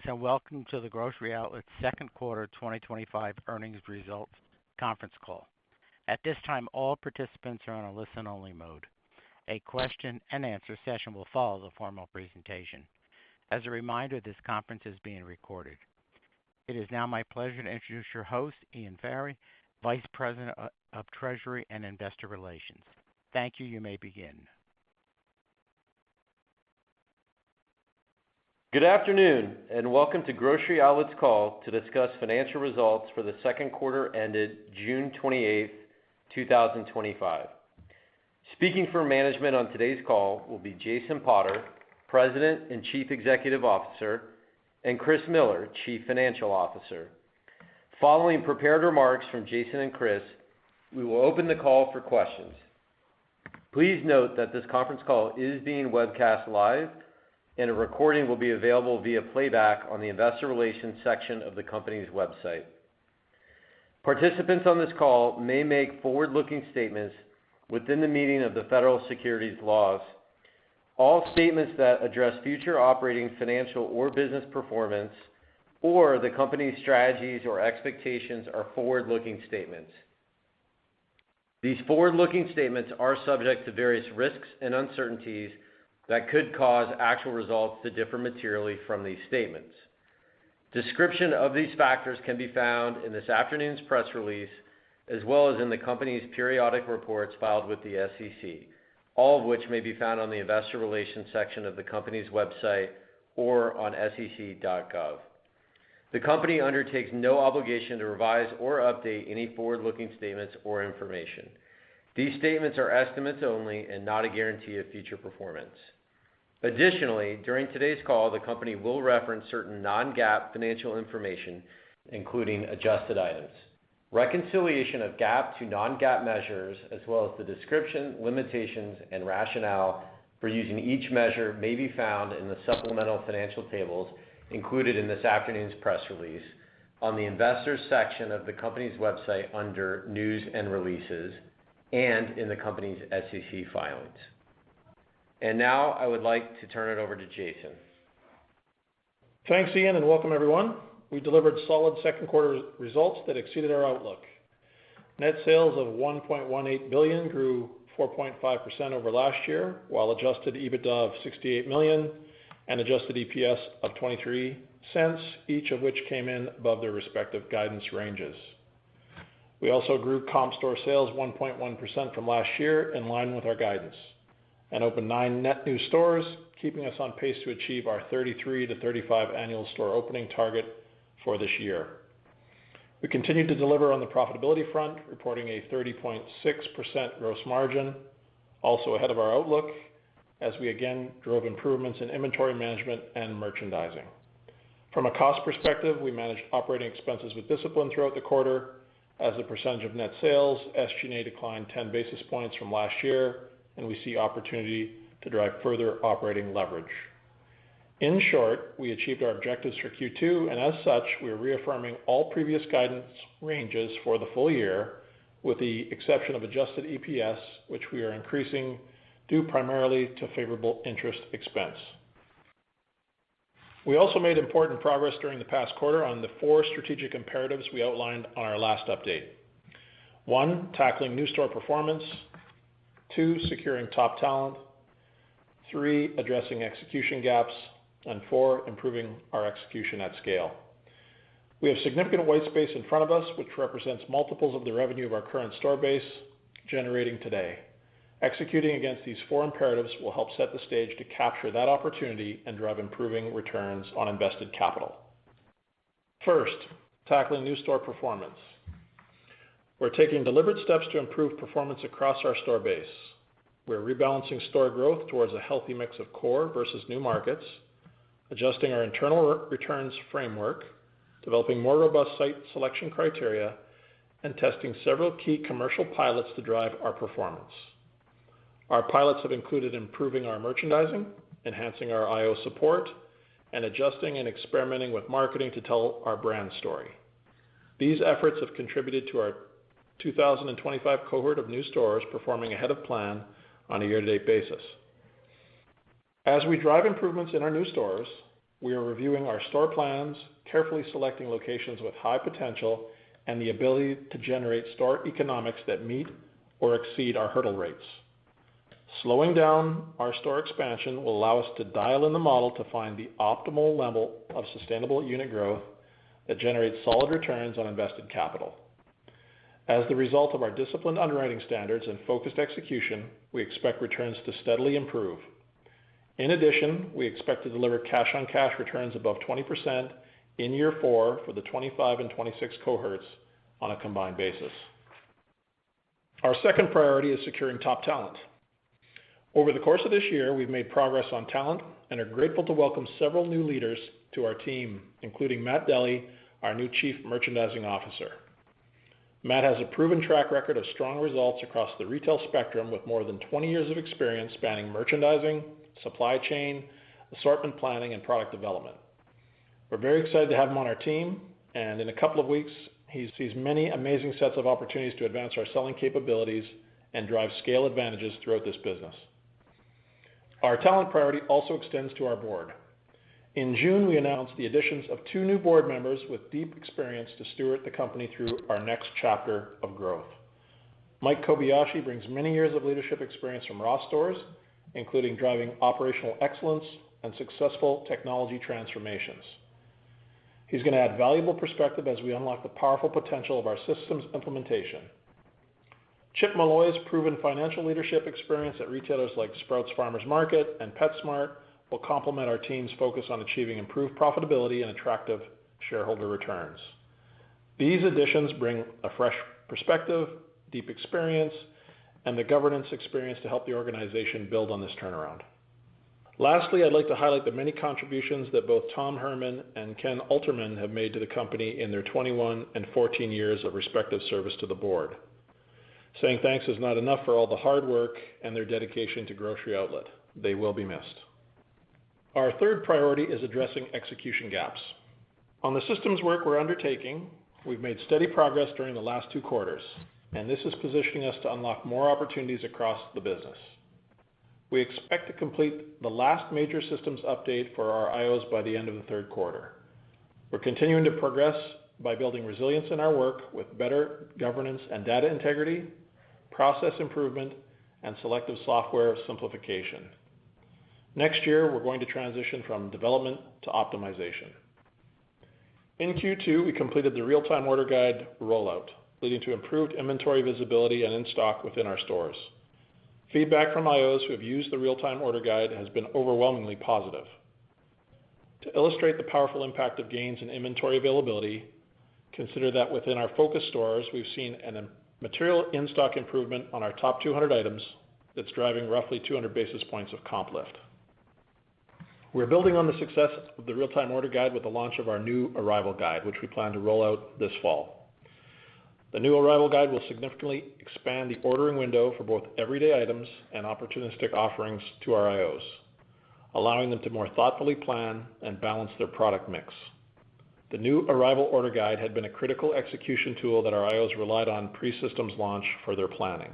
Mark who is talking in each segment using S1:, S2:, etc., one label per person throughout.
S1: and welcome to the Grocery Outlet's second quarter 2025 earnings results conference call. At this time, all participants are on a listen-only mode. A question-and-answer session will follow the formal presentation. As a reminder, this conference is being recorded. It is now my pleasure to introduce your host, Ian Ferry, Vice President of Treasury and Investor Relations. Thank you. You may begin.
S2: Good afternoon, and welcome to Grocery Outlet's call to discuss financial results for the second quarter ended June 28, 2025. Speaking for management on today's call will be Jason Potter, President and Chief Executive Officer, and Chris Miller, Chief Financial Officer. Following prepared remarks from Jason and Chris, we will open the call for questions. Please note that this conference call is being webcast live, and a recording will be available via playback on the Investor Relations section of the company's website. Participants on this call may make forward-looking statements within the meaning of the federal securities laws. All statements that address future operating, financial, or business performance, or the company's strategies or expectations are forward-looking statements. These forward-looking statements are subject to various risks and uncertainties that could cause actual results to differ materially from these statements. Description of these factors can be found in this afternoon's press release, as well as in the company's periodic reports filed with the SEC, all of which may be found on the Investor Relations section of the company's website or on sec.gov. The company undertakes no obligation to revise or update any forward-looking statements or information. These statements are estimates only and not a guarantee of future performance. Additionally, during today's call, the company will reference certain non-GAAP financial information, including adjusted items. Reconciliation of GAAP to non-GAAP measures, as well as the description, limitations, and rationale for using each measure, may be found in the supplemental financial tables included in this afternoon's press release on the Investors section of the company's website under News and Releases and in the company's SEC filings. And now I would like to turn it over to Jason.
S3: Thanks, Ian, and welcome everyone. We delivered solid second quarter results that exceeded our outlook. Net sales of $1.18 billion grew 4.5% over last year, while adjusted EBITDA of $68 million and adjusted EPS of 23 cents, each of which came in above their respective guidance ranges. We also grew comp store sales 1.1% from last year, in line with our guidance, and opened 9 net new stores, keeping us on pace to achieve our 33 to 35 annual store opening target for this year. We continued to deliver on the profitability front, reporting a 30.6% gross margin, also ahead of our outlook, as we again drove improvements in inventory management and merchandising. From a cost perspective, we managed operating expenses with discipline throughout the quarter. As a percentage of net sales, SG&A declined 10 basis points from last year, and we see opportunity to drive further operating leverage. In short, we achieved our objectives for Q2, and as such, we are reaffirming all previous guidance ranges for the full year, with the exception of adjusted EPS, which we are increasing due primarily to favorable interest expense. We also made important progress during the past quarter on the 4 strategic imperatives we outlined on our last update. 1, tackling new store performance. 2, securing top talent. 3, addressing execution gaps. And 4, improving our execution at scale. We have significant white space in front of us, which represents multiples of the revenue of our current store base generating today. Executing against these 4 imperatives will help set the stage to capture that opportunity and drive improving returns on invested capital. First, tackling new store performance. We're taking deliberate steps to improve performance across our store base. We're rebalancing store growth towards a healthy mix of core versus new markets, adjusting our internal returns framework, developing more robust site selection criteria, and testing several key commercial pilots to drive our performance. Our pilots have included improving our merchandising, enhancing our IO support, and adjusting and experimenting with marketing to tell our brand story. These efforts have contributed to our 2025 cohort of new stores performing ahead of plan on a year-to-date basis. As we drive improvements in our new stores, We are reviewing our store plans, carefully selecting locations with high potential and the ability to generate store economics that meet or exceed our hurdle rates. Slowing down our store expansion will allow us to dial in the model to find the optimal level of sustainable unit growth that generates solid returns on invested capital. As the result of our disciplined underwriting standards and focused execution, we expect returns to steadily improve. In addition, we expect to deliver cash-on-cash returns above 20% in year 4 for the 25 and 26 cohorts on a combined basis. Our second priority is securing top talent. Over the course of this year, we've made progress on talent and are grateful to welcome several new leaders to our team, including Matt Deli, our new Chief Merchandising Officer. Matt has a proven track record of strong results across the retail spectrum with more than 20 years of experience spanning merchandising, supply chain, assortment planning, and product development. We're very excited to have him on our team, and in a couple of weeks, he sees many amazing sets of opportunities to advance our selling capabilities and drive scale advantages throughout this business. Our talent priority also extends to our board. In June, we announced the additions of 2 new board members with deep experience to steward the company through our next chapter of growth. Mike Kobayashi brings many years of leadership experience from Ross Stores, including driving operational excellence and successful technology transformations. He's going to add valuable perspective as we unlock the powerful potential of our systems implementation. Chip Malloy's proven financial leadership experience at retailers like Sprouts Farmers Market and PetSmart will complement our team's focus on achieving improved profitability and attractive shareholder returns. These additions bring a fresh perspective, deep experience, and the governance experience to help the organization build on this turnaround. Lastly, I'd like to highlight the many contributions that both Tom Herman and Ken Alterman have made to the company in their 21 and 14 years of respective service to the board. Saying thanks is not enough for all the hard work and their dedication to Grocery Outlet. They will be missed. Our third priority is addressing execution gaps. On the systems work we're undertaking, we've made steady progress during the last 2 quarters, and this is positioning us to unlock more opportunities across the business. We expect to complete the last major systems update for our IOs by the end of the 3rd quarter. We're continuing to progress by building resilience in our work with better governance and data integrity, process improvement, and selective software simplification. Next year, we're going to transition from development to optimization. In Q2, we completed the real-time order guide rollout, leading to improved inventory visibility and in-stock within our stores. Feedback from IOs who have used the real-time order guide has been overwhelmingly positive. To illustrate the powerful impact of gains in inventory availability, consider that within our focus stores, we've seen a material in-stock improvement on our top 200 items that's driving roughly 200 basis points of comp lift. We're building on the success of the real-time order guide with the launch of our new arrival guide, which we plan to roll out this fall. The new arrival guide will significantly expand the ordering window for both everyday items and opportunistic offerings to our IOs, allowing them to more thoughtfully plan and balance their product mix. The new arrival order guide had been a critical execution tool that our IOs relied on pre-systems launch for their planning.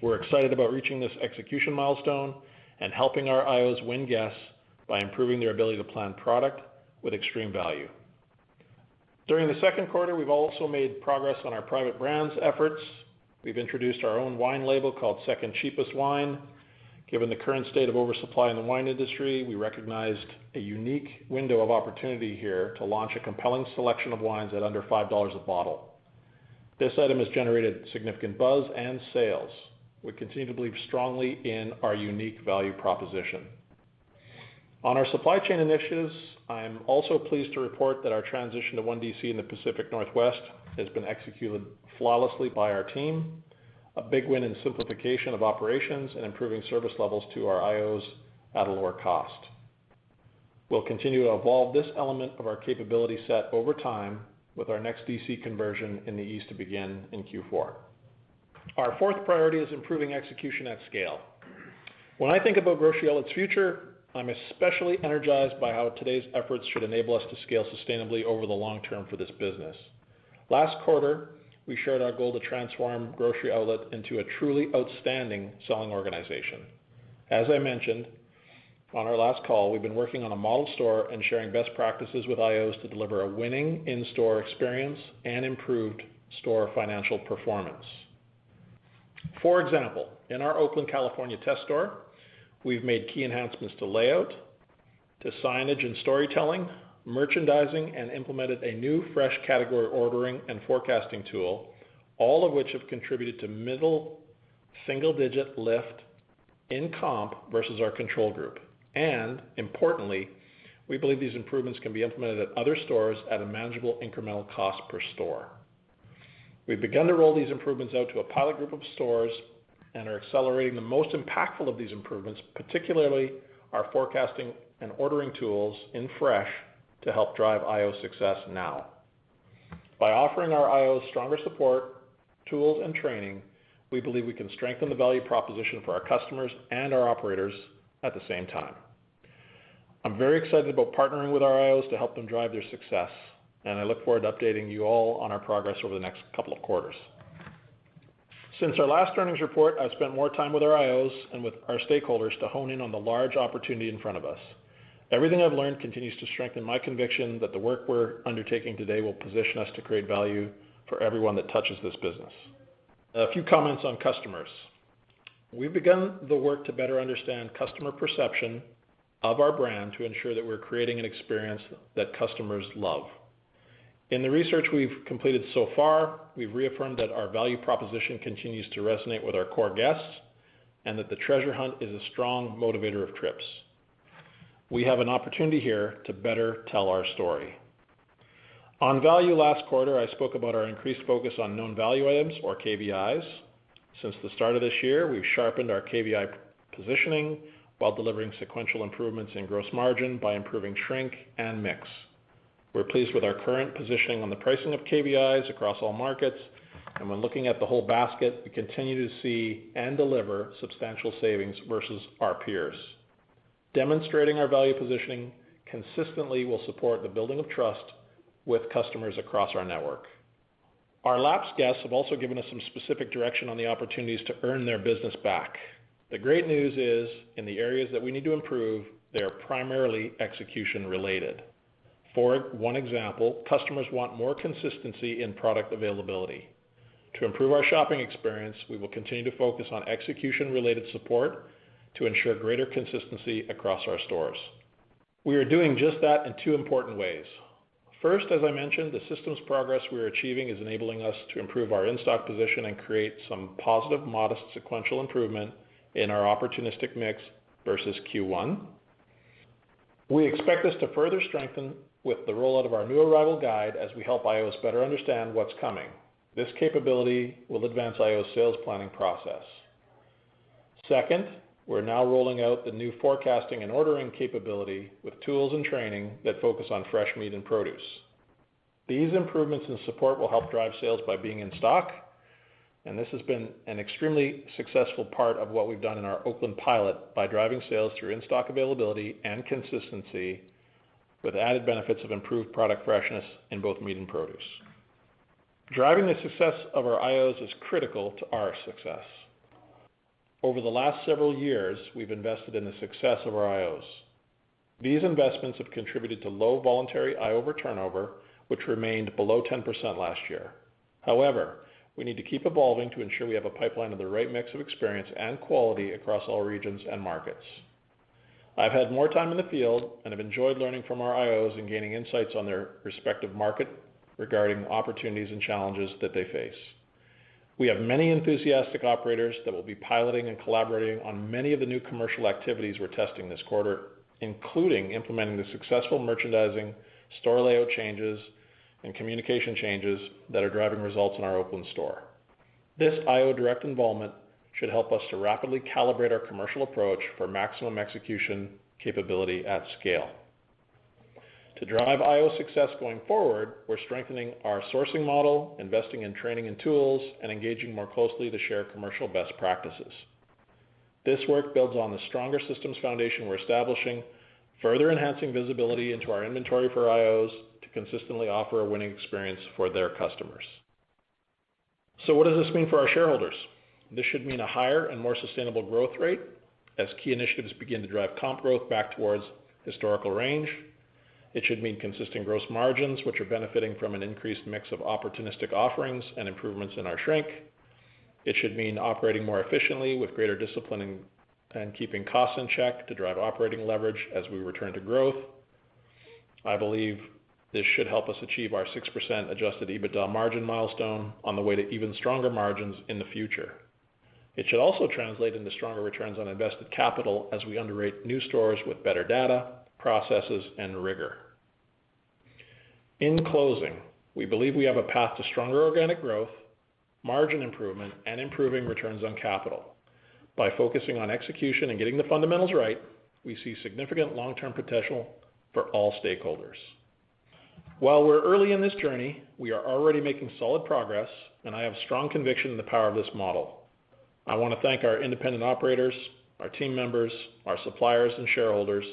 S3: We're excited about reaching this execution milestone and helping our IOs win guests by improving their ability to plan product with extreme value. During the 2nd quarter, we've also made progress on our private brands efforts. We've introduced our own wine label called Second Cheapest Wine. Given the current state of oversupply in the wine industry, we recognized a unique window of opportunity here to launch a compelling selection of wines at under $5 a bottle. This item has generated significant buzz and sales. We continue to believe strongly in our unique value proposition. On our supply chain initiatives, I'm also pleased to report that our transition to 1 DC in the Pacific Northwest has been executed flawlessly by our team, a big win in simplification of operations and improving service levels to our IOs at a lower cost. We'll continue to evolve this element of our capability set over time with our next DC conversion in the East to begin in Q4. Our fourth priority is improving execution at scale. When I think about Grocery Outlet's future, I'm especially energized by how today's efforts should enable us to scale sustainably over the long term for this business. Last quarter, we shared our goal to transform Grocery Outlet into a truly outstanding selling organization. As I mentioned, on our last call, we've been working on a model store and sharing best practices with IOs to deliver a winning in-store experience and improved store financial performance. For example, in our Oakland, California test store, we've made key enhancements to layout, to signage and storytelling, merchandising, and implemented a new fresh category ordering and forecasting tool, all of which have contributed to middle single-digit lift in comp versus our control group. And, importantly, we believe these improvements can be implemented at other stores at a manageable incremental cost per store. We've begun to roll these improvements out to a pilot group of stores and are accelerating the most impactful of these improvements, particularly our forecasting and ordering tools in Fresh to help drive IO success now. By offering our IOs stronger support, tools, and training, we believe we can strengthen the value proposition for our customers and our operators at the same time. I'm very excited about partnering with our IOs to help them drive their success, and I look forward to updating you all on our progress over the next couple of quarters. Since our last earnings report, I've spent more time with our IOs and with our stakeholders to hone in on the large opportunity in front of us. Everything I've learned continues to strengthen my conviction that the work we're undertaking today will position us to create value for everyone that touches this business. A few comments on customers. We've begun the work to better understand customer perception of our brand to ensure that we're creating an experience that customers love. In the research we've completed so far, we've reaffirmed that our value proposition continues to resonate with our core guests and that the treasure hunt is a strong motivator of trips. We have an opportunity here to better tell our story. On value last quarter, I spoke about our increased focus on known value items, or KVIs. Since the start of this year, we've sharpened our KVI positioning while delivering sequential improvements in gross margin by improving shrink and mix. We're pleased with our current positioning on the pricing of KVIs across all markets, and when looking at the whole basket, we continue to see and deliver substantial savings versus our peers. Demonstrating our value positioning consistently will support the building of trust with customers across our network. Our lapsed guests have also given us some specific direction on the opportunities to earn their business back. The great news is, in the areas that we need to improve, they are primarily execution related. For one example, customers want more consistency in product availability. To improve our shopping experience, we will continue to focus on execution-related support to ensure greater consistency across our stores. We are doing just that in two important ways. First, as I mentioned, the systems progress we are achieving is enabling us to improve our in-stock position and create some positive, modest sequential improvement in our opportunistic mix versus Q1. We expect this to further strengthen with the rollout of our new arrival guide as we help IOs better understand what's coming. This capability will advance IO's sales planning process. Second, we're now rolling out the new forecasting and ordering capability with tools and training that focus on fresh meat and produce. These improvements and support will help drive sales by being in stock, and this has been an extremely successful part of what we've done in our Oakland pilot by driving sales through in-stock availability and consistency with added benefits of improved product freshness in both meat and produce. Driving the success of our IOs is critical to our success. Over the last several years, we've invested in the success of our IOs. These investments have contributed to low voluntary IO turnover, which remained below 10% last year. However, we need to keep evolving to ensure we have a pipeline of the right mix of experience and quality across all regions and markets. I've had more time in the field and have enjoyed learning from our IOs and gaining insights on their respective market regarding opportunities and challenges that they face. We have many enthusiastic operators that will be piloting and collaborating on many of the new commercial activities we're testing this quarter, including implementing the successful merchandising, store layout changes, and communication changes that are driving results in our Oakland store. This IO direct involvement should help us to rapidly calibrate our commercial approach for maximum execution capability at scale. To drive IO success going forward, we're strengthening our sourcing model, investing in training and tools, and engaging more closely to share commercial best practices. This work builds on the stronger systems foundation we're establishing, further enhancing visibility into our inventory for IOs to consistently offer a winning experience for their customers. So what does this mean for our shareholders? This should mean a higher and more sustainable growth rate, as key initiatives begin to drive comp growth back towards historical range. It should mean consistent gross margins, which are benefiting from an increased mix of opportunistic offerings and improvements in our shrink. It should mean operating more efficiently with greater discipline and keeping costs in check to drive operating leverage as we return to growth. I believe this should help us achieve our 6% adjusted EBITDA margin milestone on the way to even stronger margins in the future. It should also translate into stronger returns on invested capital as we underwrite new stores with better data, processes, and rigor. In closing, we believe we have a path to stronger organic growth, margin improvement, and improving returns on capital. By focusing on execution and getting the fundamentals right, we see significant long-term potential for all stakeholders. While we're early in this journey, we are already making solid progress, and I have strong conviction in the power of this model. I want to thank our independent operators, our team members, our suppliers, and shareholders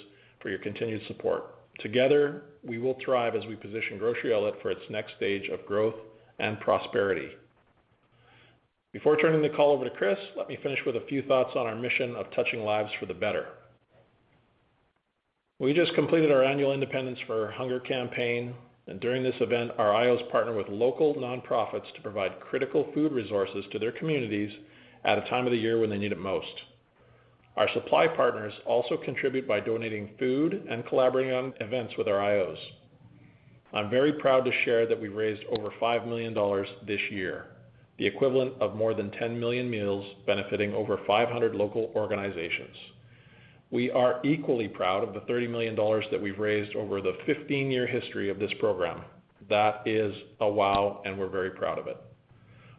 S3: for your continued support. Together, we will thrive as we position Grocery Outlet for its next stage of growth and prosperity. Before turning the call over to Chris, let me finish with a few thoughts on our mission of touching lives for the better. We just completed our annual Independence for Hunger campaign, and during this event, our IOs partner with local nonprofits to provide critical food resources to their communities at a time of the year when they need it most. Our supply partners also contribute by donating food and collaborating on events with our IOs. I'm very proud to share that we've raised over $5 million this year, the equivalent of more than 10 million meals benefiting over 500 local organizations. We are equally proud of the $30 million that we've raised over the 15-year history of this program. That is a wow, and we're very proud of it.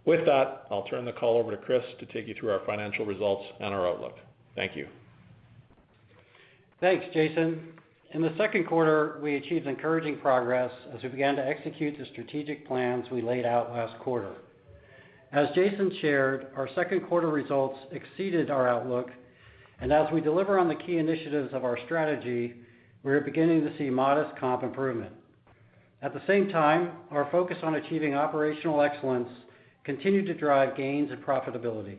S3: With that, I'll turn the call over to Chris to take you through our financial results and our outlook. Thank you.
S4: Thanks, Jason. In the second quarter, we achieved encouraging progress as we began to execute the strategic plans we laid out last quarter. As Jason shared, our second quarter results exceeded our outlook, and as we deliver on the key initiatives of our strategy, we are beginning to see modest comp improvement. At the same time, our focus on achieving operational excellence continued to drive gains in profitability.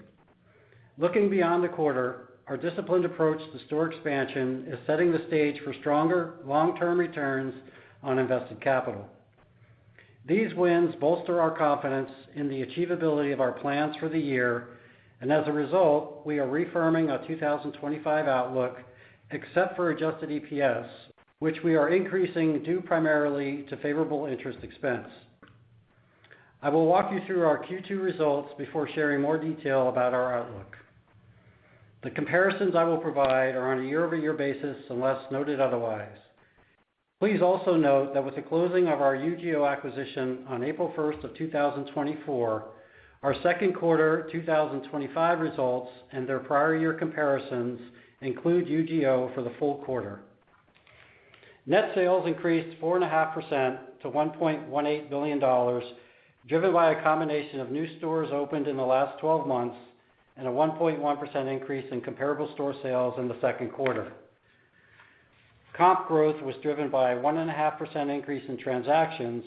S4: Looking beyond the quarter, our disciplined approach to store expansion is setting the stage for stronger long-term returns on invested capital. These wins bolster our confidence in the achievability of our plans for the year, and as a result, we are reaffirming our 2025 outlook, except for adjusted EPS, which we are increasing due primarily to favorable interest expense. I will walk you through our Q2 results before sharing more detail about our outlook. The comparisons I will provide are on a year-over-year basis unless noted otherwise. Please also note that with the closing of our UGO acquisition on April 1st of 2024, our second quarter 2025 results and their prior year comparisons include UGO for the full quarter. Net sales increased 4.5% to $1.18 billion, driven by a combination of new stores opened in the last 12 months and a 1.1% increase in comparable store sales in the second quarter. Comp growth was driven by a 1.5% increase in transactions,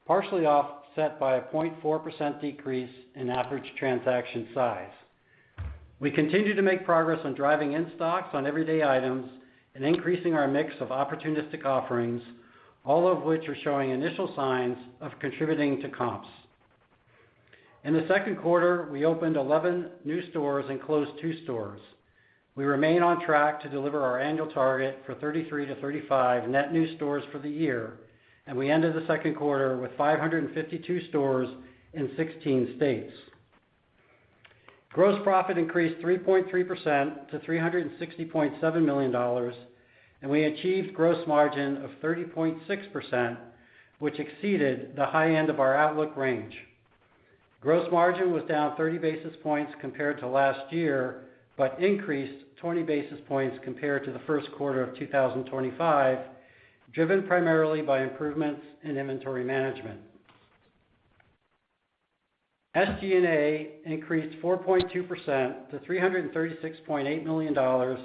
S4: partially offset by a 0.4% decrease in average transaction size. We continue to make progress on driving in-stocks on everyday items and increasing our mix of opportunistic offerings, all of which are showing initial signs of contributing to comps. In the second quarter, we opened 11 new stores and closed 2 stores. We remain on track to deliver our annual target for 33 to 35 net new stores for the year, and we ended the second quarter with 552 stores in 16 states. Gross profit increased 3.3% to $360.7 million, and we achieved gross margin of 30.6%, which exceeded the high end of our outlook range. Gross margin was down 30 basis points compared to last year, but increased 20 basis points compared to the first quarter of 2025, driven primarily by improvements in inventory management. SG&A increased 4.2% to $336.8 million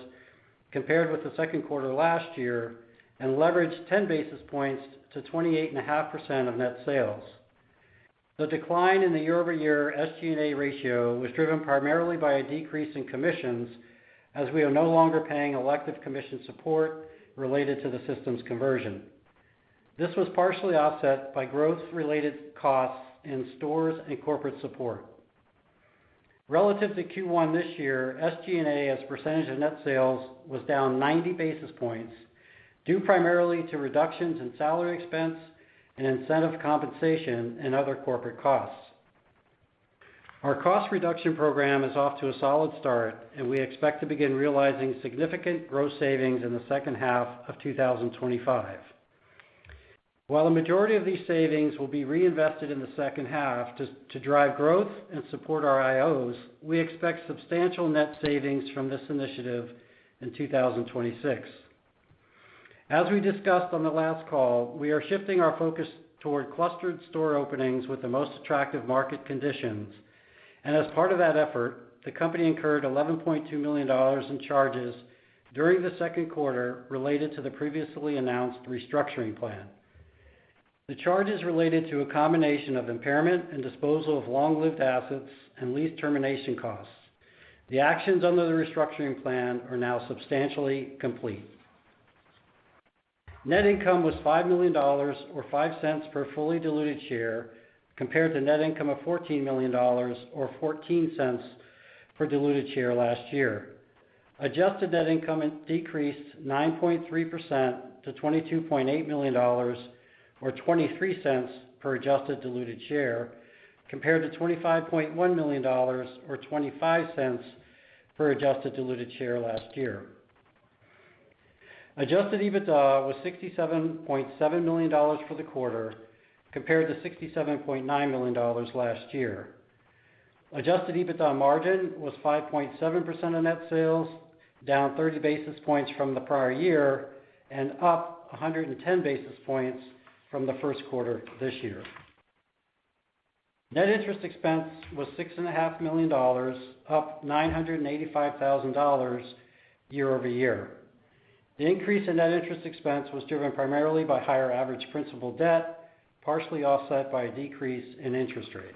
S4: compared with the second quarter last year, and leveraged 10 basis points to 28.5% of net sales. The decline in the year-over-year SG&A ratio was driven primarily by a decrease in commissions as we are no longer paying elective commission support related to the system's conversion. This was partially offset by growth-related costs in stores and corporate support. Relative to Q1 this year, SG&A as a percentage of net sales was down 90 basis points, due primarily to reductions in salary expense and incentive compensation and other corporate costs. Our cost reduction program is off to a solid start, and we expect to begin realizing significant gross savings in the second half of 2025. While the majority of these savings will be reinvested in the second half to drive growth and support our IOs, we expect substantial net savings from this initiative in 2026. As we discussed on the last call, we are shifting our focus toward clustered store openings with the most attractive market conditions, and as part of that effort, the company incurred $11.2 million in charges during the second quarter related to the previously announced restructuring plan. The charges related to a combination of impairment and disposal of long-lived assets and lease termination costs. The actions under the restructuring plan are now substantially complete. Net income was $5 million, or 5 cents per fully diluted share, compared to net income of $14 million, or 14 cents per diluted share last year. Adjusted net income decreased 9.3% to $22.8 million, or 23 cents per adjusted diluted share, compared to $25.1 million, or 25 cents per adjusted diluted share last year. Adjusted EBITDA was $67.7 million for the quarter, compared to $67.9 million last year. Adjusted EBITDA margin was 5.7% of net sales, down 30 basis points from the prior year, and up 110 basis points from the first quarter this year. Net interest expense was $6.5 million, up $985,000 year over year. The increase in net interest expense was driven primarily by higher average principal debt, partially offset by a decrease in interest rates.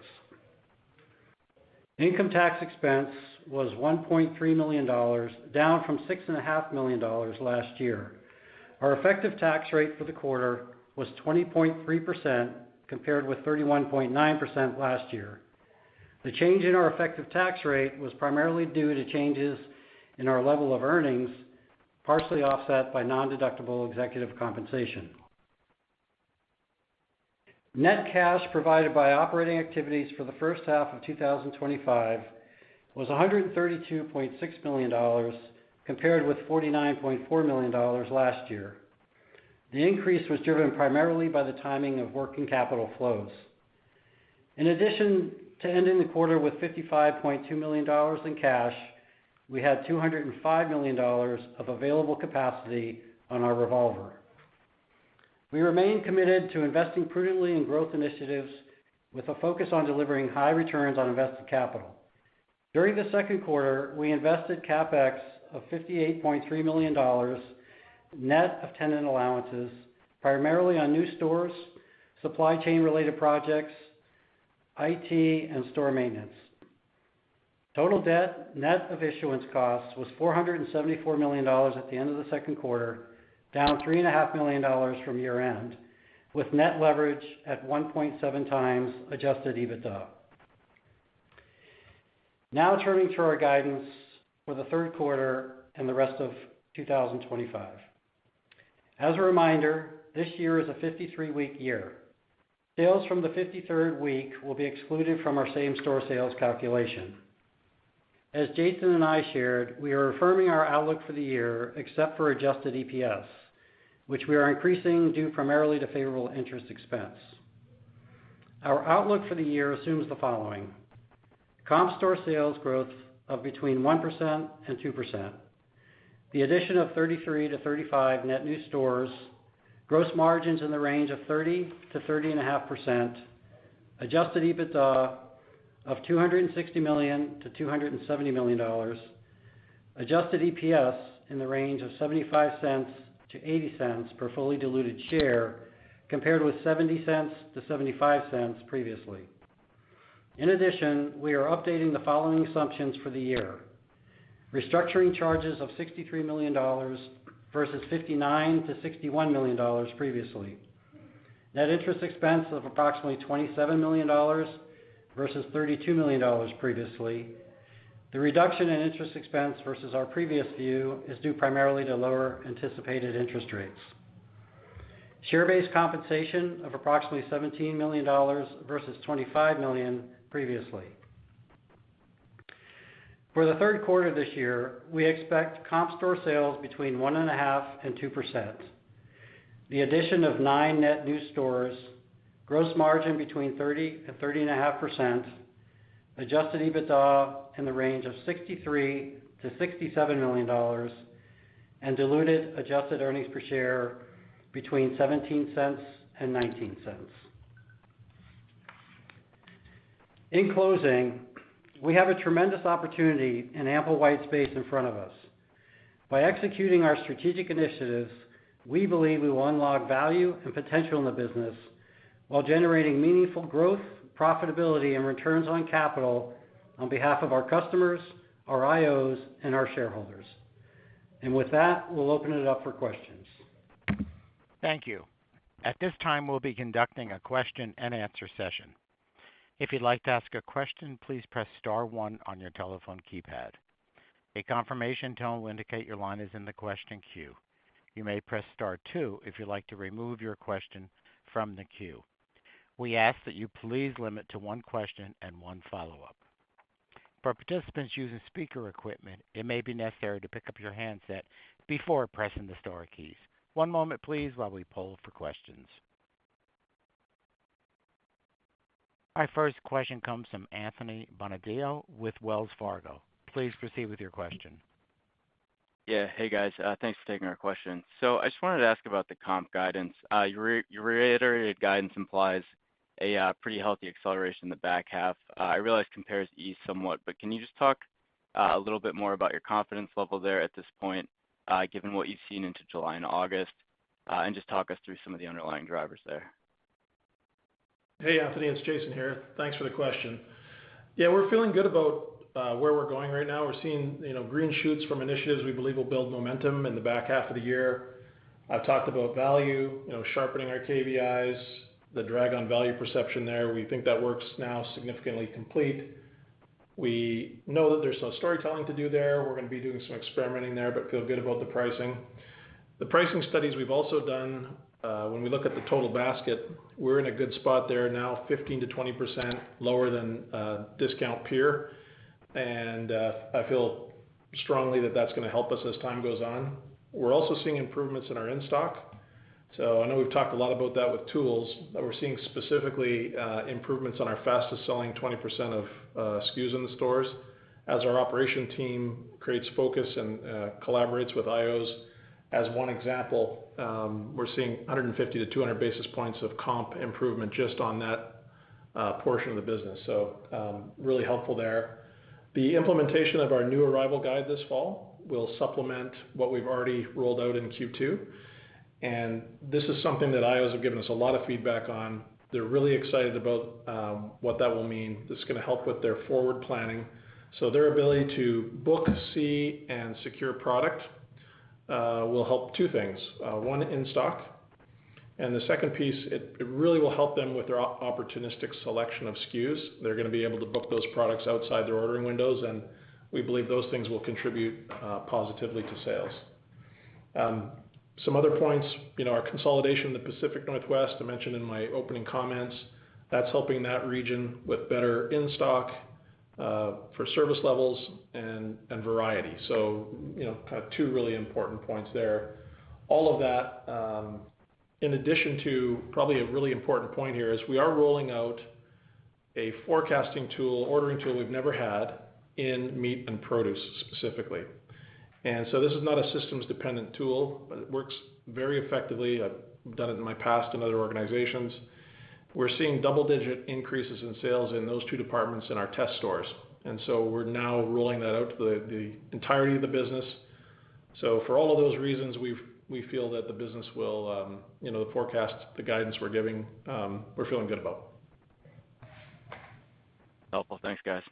S4: Income tax expense was $1.3 million, down from $6.5 million last year. Our effective tax rate for the quarter was 20.3%, compared with 31.9% last year. The change in our effective tax rate was primarily due to changes in our level of earnings, partially offset by non-deductible executive compensation. Net cash provided by operating activities for the first half of 2025 was $132.6 million, compared with $49.4 million last year. The increase was driven primarily by the timing of working capital flows. In addition to ending the quarter with $55.2 million in cash, we had $205 million of available capacity on our revolver. We remain committed to investing prudently in growth initiatives with a focus on delivering high returns on invested capital. During the second quarter, we invested CapEx of $58.3 million, net of tenant allowances, primarily on new stores, supply chain related projects, IT, and store maintenance. Total debt, net of issuance costs, was $474 million at the end of the second quarter, down $3.5 million from year end, with net leverage at 1.7 times adjusted EBITDA. Now turning to our guidance for the third quarter and the rest of 2025. As a reminder, this year is a 53-week year. Sales from the 53rd week will be excluded from our same-store sales calculation. As Jason and I shared, we are affirming our outlook for the year except for adjusted EPS, which we are increasing due primarily to favorable interest expense. Our outlook for the year assumes the following: comp store sales growth of between 1% and 2%, the addition of 33 to 35 net new stores, gross margins in the range of 30 to 30.5%, adjusted EBITDA of $260 million to $270 million, adjusted EPS in the range of 75 cents to 80 cents per fully diluted share, compared with 70 cents to 75 cents previously. In addition, we are updating the following assumptions for the year. restructuring charges of $63 million versus $59 to $61 million previously, net interest expense of approximately $27 million versus $32 million previously. The reduction in interest expense versus our previous view is due primarily to lower anticipated interest rates. Share-based compensation of approximately $17 million versus $25 million previously. For the third quarter this year, we expect comp store sales between 1.5% and 2%. The addition of 9 net new stores, gross margin between 30 and 30.5%, adjusted EBITDA in the range of $63 to $67 million, and diluted adjusted earnings per share between 17 cents and 19 cents. In closing, we have a tremendous opportunity and ample white space in front of us. By executing our strategic initiatives, we believe we will unlock value and potential in the business while generating meaningful growth, profitability, and returns on capital on behalf of our customers, our IOs, and our shareholders. And with that, we'll open it up for questions.
S1: Thank you. At this time, we'll be conducting a question and answer session. If you'd like to ask a question, please press star 1 on your telephone keypad. A confirmation tone will indicate your line is in the question queue. You may press star 2 if you'd like to remove your question from the queue. We ask that you please limit to 1 question and 1 follow-up. For participants using speaker equipment, it may be necessary to pick up your handset before pressing the star keys. 1 moment, please, while we poll for questions. Our first question comes from Anthony Bonadio with Wells Fargo. Please proceed with your question.
S5: Yeah, hey guys, thanks for taking our question. So I just wanted to ask about the comp guidance. Your reiterated guidance implies a pretty healthy acceleration in the back half. I realize compares ease somewhat, but can you just talk a little bit more about your confidence level there at this point, given what you've seen into July and August, and just talk us through some of the underlying drivers there?
S3: Hey Anthony, it's Jason here. Thanks for the question. Yeah, we're feeling good about where we're going right now. We're seeing green shoots from initiatives we believe will build momentum in the back half of the year. I've talked about value, sharpening our KVIs, the drag on value perception there. We think that work's now significantly complete. We know that there's some storytelling to do there. We're going to be doing some experimenting there, but feel good about the pricing. The pricing studies we've also done, when we look at the total basket, we're in a good spot there now, 15 to 20% lower than discount peer. And I feel strongly that that's going to help us as time goes on. We're also seeing improvements in our in-stock. So I know we've talked a lot about that with tools, but we're seeing specifically improvements on our fastest selling 20% of SKUs in the stores. As our operation team creates focus and collaborates with IOs, as one example, we're seeing 150 to 200 basis points of comp improvement just on that portion of the business. So really helpful there. The implementation of our new arrival guide this fall will supplement what we've already rolled out in Q2. And this is something that IOs have given us a lot of feedback on. They're really excited about what that will mean. This is going to help with their forward planning. So their ability to book, see, and secure product will help 2 things. 1, in stock. And the second piece, it really will help them with their opportunistic selection of SKUs. They're going to be able to book those products outside their ordering windows, and we believe those things will contribute positively to sales. Some other points, our consolidation in the Pacific Northwest, I mentioned in my opening comments, that's helping that region with better in-stock for service levels and variety. So, kind of 2 really important points there. All of that, in addition to probably a really important point here, is we are rolling out a forecasting tool, ordering tool we've never had in meat and produce specifically. And so this is not a systems dependent tool, but it works very effectively. I've done it in my past in other organizations. We're seeing double-digit increases in sales in those 2 departments in our test stores. And so we're now rolling that out to the entirety of the business. So for all of those reasons, we feel that the business will, the forecast, the guidance we're giving, we're feeling good about.
S5: Helpful. Thanks, guys.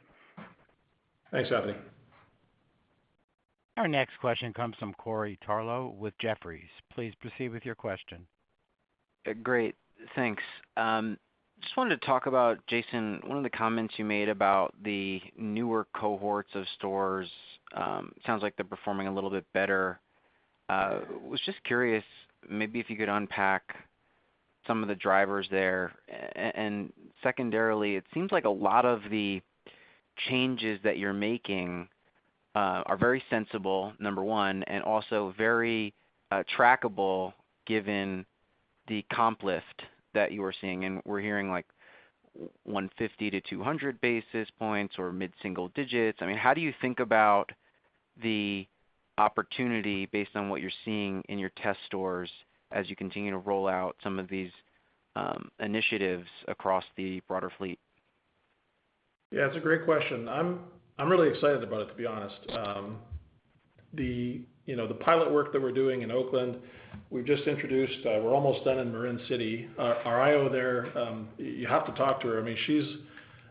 S3: Thanks, Anthony.
S1: Our next question comes from Corey Tarlowe with Jefferies. Please proceed with your question.
S6: Great. Thanks. Just wanted to talk about, Jason, one of the comments you made about the newer cohorts of stores. Sounds like they're performing a little bit better. Was just curious, maybe if you could unpack some of the drivers there. And secondarily, it seems like a lot of the changes that you're making are very sensible, number one, and also very trackable given the comp lift that you were seeing. And we're hearing like 150 to 200 basis points or mid-single digits. I mean, how do you think about the opportunity based on what you're seeing in your test stores as you continue to roll out some of these initiatives across the broader fleet?
S3: Yeah, it's a great question. I'm really excited about it, to be honest. The pilot work that we're doing in Oakland, we've just introduced. We're almost done in Marin City. Our IO there, you have to talk to her. I mean, she's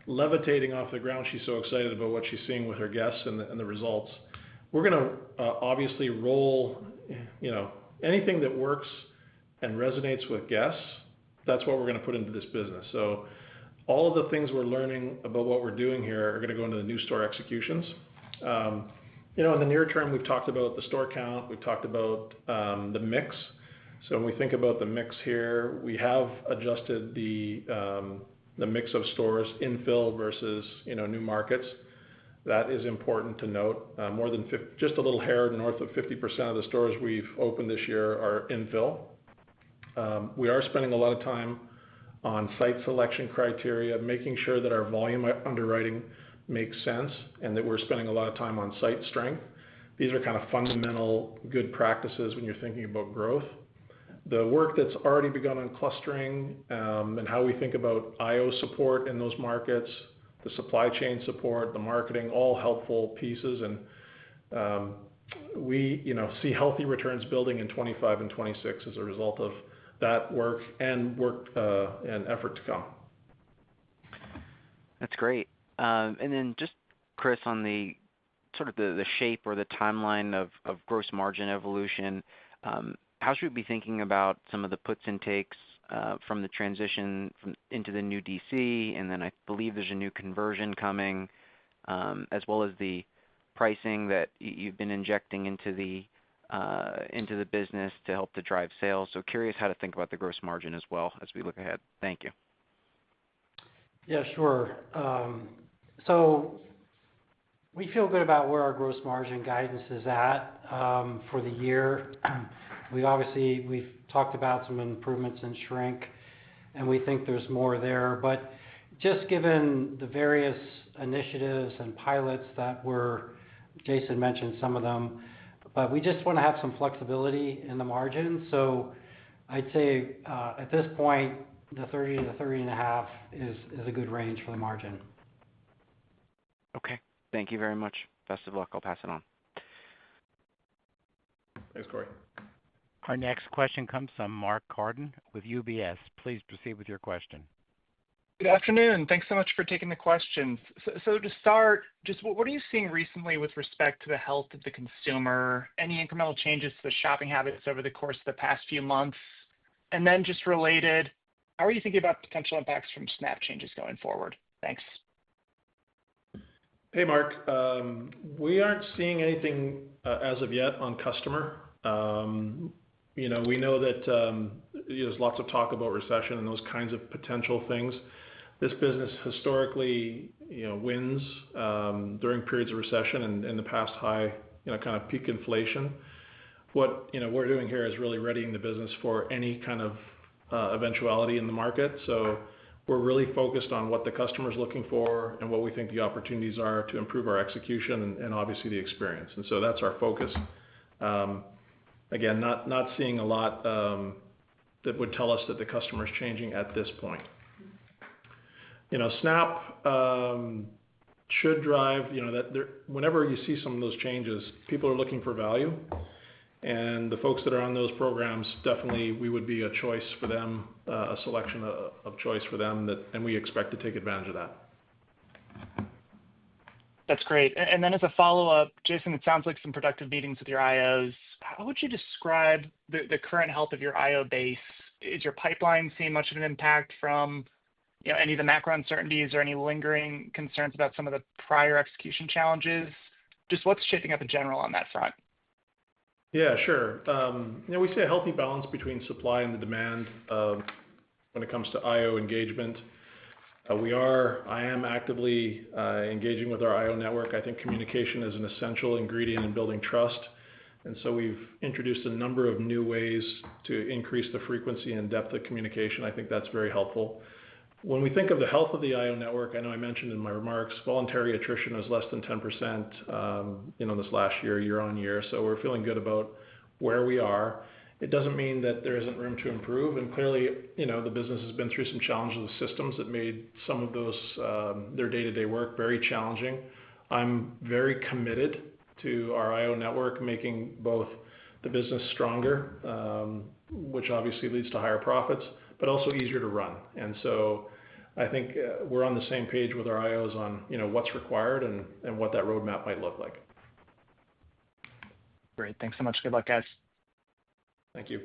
S3: levitating off the ground. She's so excited about what she's seeing with her guests and the results. We're going to obviously roll, anything that works and resonates with guests. That's what we're going to put into this business. So all of the things we're learning about what we're doing here are going to go into the new store executions. In the near term, we've talked about the store count. We've talked about the mix. So when we think about the mix here, we have adjusted the mix of stores, infill versus new markets. That is important to note. Just a little hair north of 50% of the stores we've opened this year are infill. We are spending a lot of time on site selection criteria, making sure that our volume underwriting makes sense and that we're spending a lot of time on site strength. These are kind of fundamental good practices when you're thinking about growth. The work that's already begun on clustering and how we think about IO support in those markets, the supply chain support, the marketing, all helpful pieces. And we see healthy returns building in 25 and 26 as a result of that work and effort to come.
S6: That's great. And then just, Chris, on the sort of the shape or the timeline of gross margin evolution, how should we be thinking about some of the puts and takes from the transition into the new DC? And then I believe there's a new conversion coming, as well as the pricing that you've been injecting into the business to help to drive sales. So curious how to think about the gross margin as well as we look ahead. Thank you.
S4: Yeah, sure. So we feel good about where our gross margin guidance is at for the year. We've talked about some improvements in shrink, and we think there's more there. But just given the various initiatives and pilots Jason mentioned some of them, but we just want to have some flexibility in the margin. So I'd say at this point, the 30 to 30.5 is a good range for the margin.
S6: Okay. Thank you very much. Best of luck. I'll pass it on.
S3: Thanks, Corey.
S1: Our next question comes from Mark Carden with UBS. Please proceed with your question.
S7: Good afternoon. Thanks so much for taking the questions. So to start, just what are you seeing recently with respect to the health of the consumer? Any incremental changes to the shopping habits over the course of the past few months? And then just related, how are you thinking about potential impacts from SNAP changes going forward? Thanks.
S3: Hey, Mark. We aren't seeing anything as of yet on customer. We know that there's lots of talk about recession and those kinds of potential things. This business historically, wins during periods of recession and in the past high, kind of peak inflation. What we're doing here is really readying the business for any kind of eventuality in the market. So we're really focused on what the customer's looking for and what we think the opportunities are to improve our execution and obviously the experience. And so that's our focus. Again, not seeing a lot that would tell us that the customer's changing at this point. SNAP should drive, whenever you see some of those changes, people are looking for value. And the folks that are on those programs, definitely we would be a choice for them, a selection of choice for them, and we expect to take advantage of that.
S7: That's great. And then as a follow-up, Jason, it sounds like some productive meetings with your IOs. How would you describe the current health of your IO base? Is your pipeline seeing much of an impact from any of the macro uncertainties or any lingering concerns about some of the prior execution challenges? Just what's shaping up in general on that front?
S3: Yeah, sure. We see a healthy balance between supply and the demand when it comes to IO engagement. I am actively engaging with our IO network. I think communication is an essential ingredient in building trust. And so we've introduced a number of new ways to increase the frequency and depth of communication. I think that's very helpful. When we think of the health of the IO network, I know I mentioned in my remarks, voluntary attrition is less than 10%, this last year on year. So we're feeling good about where we are. It doesn't mean that there isn't room to improve. And clearly, the business has been through some challenges with systems that made some of those, their day-to-day work very challenging. I'm very committed to our IO network making both the business stronger, which obviously leads to higher profits, but also easier to run. And so I think we're on the same page with our IOs on what's required and what that roadmap might look like.
S7: Great. Thanks so much. Good luck, guys.
S3: Thank you.